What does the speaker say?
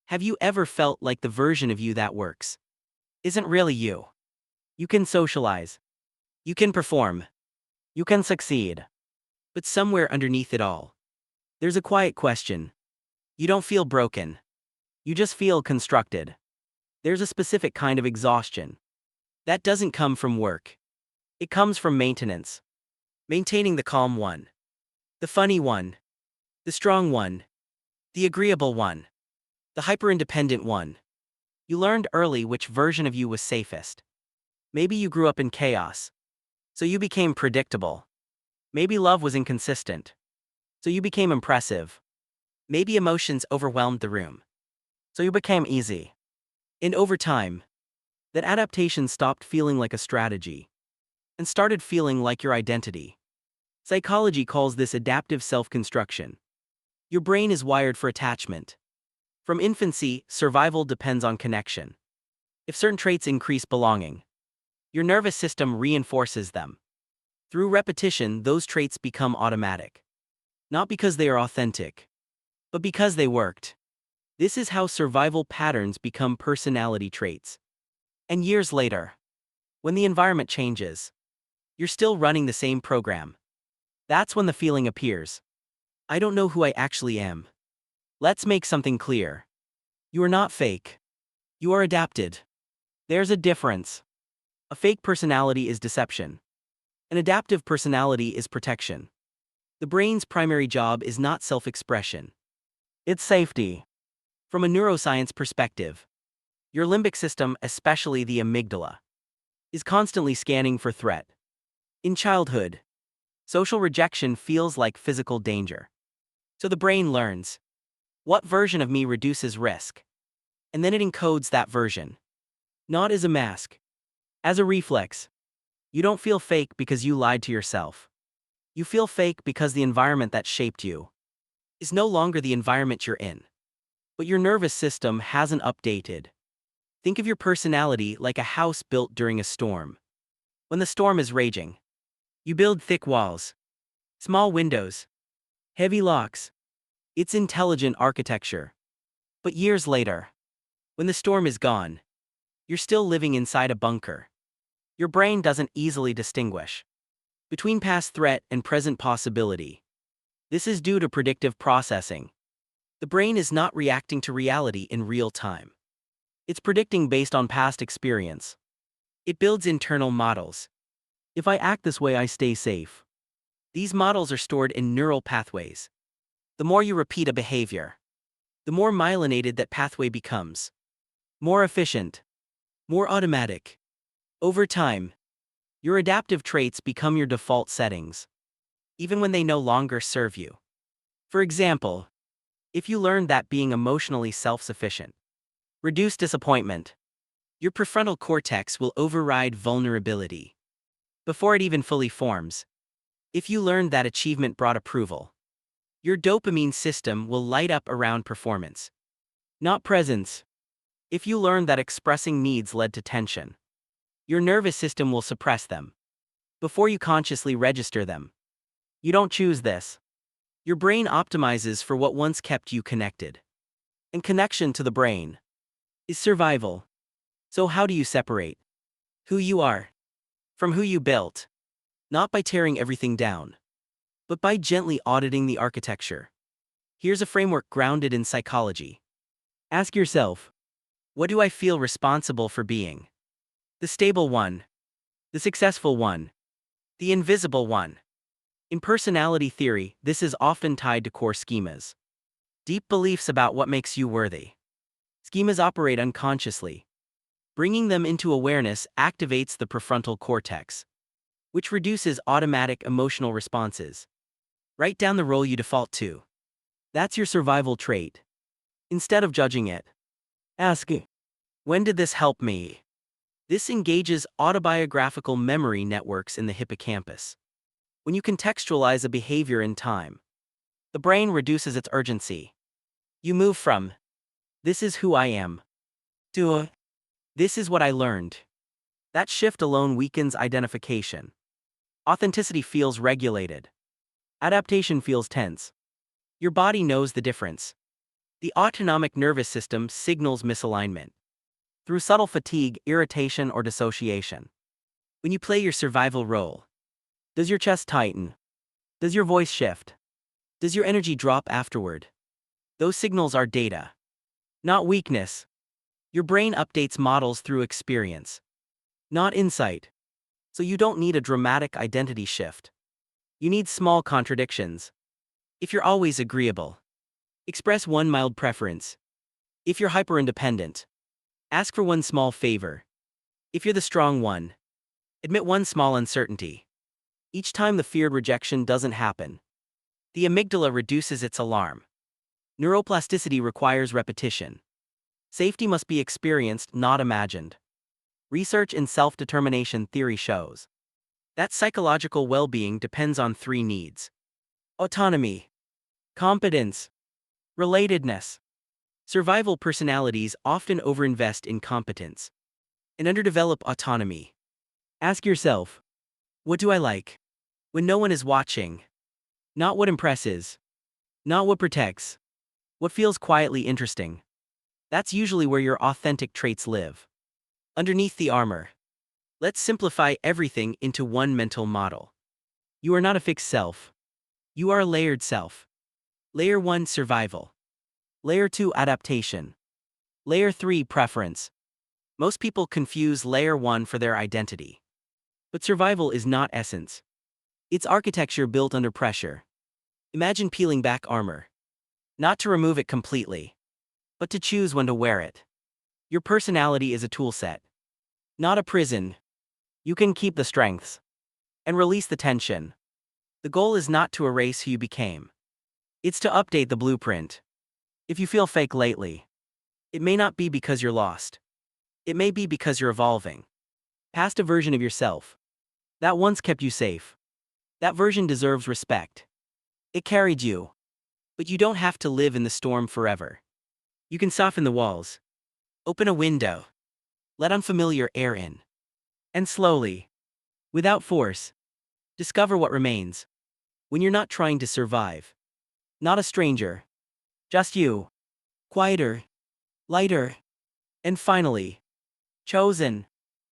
Have you ever felt like the version of you that works isn't really you? You can socialize, you can perform, you can succeed. But somewhere underneath it all, there's a quiet question. You don't feel broken. You just feel constructed. There's a specific kind of exhaustion that doesn't come from work. It comes from maintenance. Maintaining the calm one, the funny one, the strong one, the agreeable one, the hyper-independent one. You learned early which version of you was safest. Maybe you grew up in chaos, so you became predictable. Maybe love was inconsistent, so you became impressive. Maybe emotions overwhelmed the room, so you became easy. And over time, that adaptation stopped feeling like a strategy and started feeling like your identity. Psychology calls this adaptive self-construction. Your brain is wired for attachment. From infancy, survival depends on connection. If certain traits increase belonging, your nervous system reinforces them. Through repetition, those traits become automatic. Not because they are authentic, but because they worked. This is how survival patterns become personality traits. And years later, when the environment changes, you're still running the same program. That's when the feeling appears. I don't know who I actually am. Let's make something clear. You are not fake. You are adapted. There's a difference. A fake personality is deception. An adaptive personality is protection. The brain's primary job is not self-expression. It's safety. From a neuroscience perspective, your limbic system, especially the amygdala, is constantly scanning for threat. In childhood, social rejection feels like physical danger. So the brain learns, what version of me reduces risk? And then it encodes that version. Not as a mask, as a reflex. You don't feel fake because you lied to yourself. You feel fake because the environment that shaped you is no longer the environment you're in. But your nervous system hasn't updated. Think of your personality like a house built during a storm. When the storm is raging, you build thick walls, small windows, heavy locks. It's intelligent architecture. But years later, when the storm is gone, you're still living inside a bunker. Your brain doesn't easily distinguish between past threat and present possibility. This is due to predictive processing. The brain is not reacting to reality in real time. It's predicting based on past experience. It builds internal models. If I act this way, I stay safe. These models are stored in neural pathways. The more you repeat a behavior, the more myelinated that pathway becomes. More efficient. More automatic. Over time, your adaptive traits become your default settings, even when they no longer serve you. For example, if you learn that being emotionally self-sufficient reduce disappointment, your prefrontal cortex will override vulnerability before it even fully forms. If you learn that achievement brought approval, your dopamine system will light up around performance, not presence. If you learn that expressing needs led to tension, your nervous system will suppress them before you consciously register them. You don't choose this. Your brain optimizes for what once kept you connected. And connection to the brain is survival. So how do you separate who you are from who you built? Not by tearing everything down, but by gently auditing the architecture. Here's a framework grounded in psychology. Ask yourself, what do I feel responsible for being? The stable one, the successful one, the invisible one. In personality theory, this is often tied to core schemas. Deep beliefs about what makes you worthy. Schemas operate unconsciously. Bringing them into awareness activates the prefrontal cortex, which reduces automatic emotional responses. Write down the role you default to. That's your survival trait. Instead of judging it, ask, when did this help me? This engages autobiographical memory networks in the hippocampus. When you contextualize a behavior in time, the brain reduces its urgency. You move from, this is who I am, to, this is what I learned. That shift alone weakens identification. Authenticity feels regulated. Adaptation feels tense. Your body knows the difference. The autonomic nervous system signals misalignment through subtle fatigue, irritation, or dissociation. When you play your survival role, does your chest tighten? Does your voice shift? Does your energy drop afterward? Those signals are data, not weakness. Your brain updates models through experience, not insight. So you don't need a dramatic identity shift. You need small contradictions. If you're always agreeable, express one mild preference. If you're hyper-independent, ask for one small favor. If you're the strong one, admit one small uncertainty. Each time the feared rejection doesn't happen, the amygdala reduces its alarm. Neuroplasticity requires repetition. Safety must be experienced, not imagined. Research in self-determination theory shows that psychological well-being depends on three needs: autonomy, competence, relatedness. Survival personalities often overinvest in competence and underdevelop autonomy. Ask yourself, what do I like when no one is watching? Not what impresses, not what protects, what feels quietly interesting. That's usually where your authentic traits live. Underneath the armor. Let's simplify everything into one mental model. You are not a fixed self. You are a layered self. Layer 1, survival. Layer 2, adaptation. Layer 3, preference. Most people confuse layer 1 for their identity. But survival is not essence. It's architecture built under pressure. Imagine peeling back armor. Not to remove it completely, but to choose when to wear it. Your personality is a toolset, not a prison. You can keep the strengths and release the tension. The goal is not to erase who you became. It's to update the blueprint. If you feel fake lately, it may not be because you're lost. It may be because you're evolving past a version of yourself that once kept you safe. That version deserves respect. It carried you. But you don't have to live in the storm forever. You can soften the walls, open a window, let unfamiliar air in, and slowly, without force, discover what remains. When you're not trying to survive. Not a stranger. Just you. Quieter. Lighter. And finally, chosen.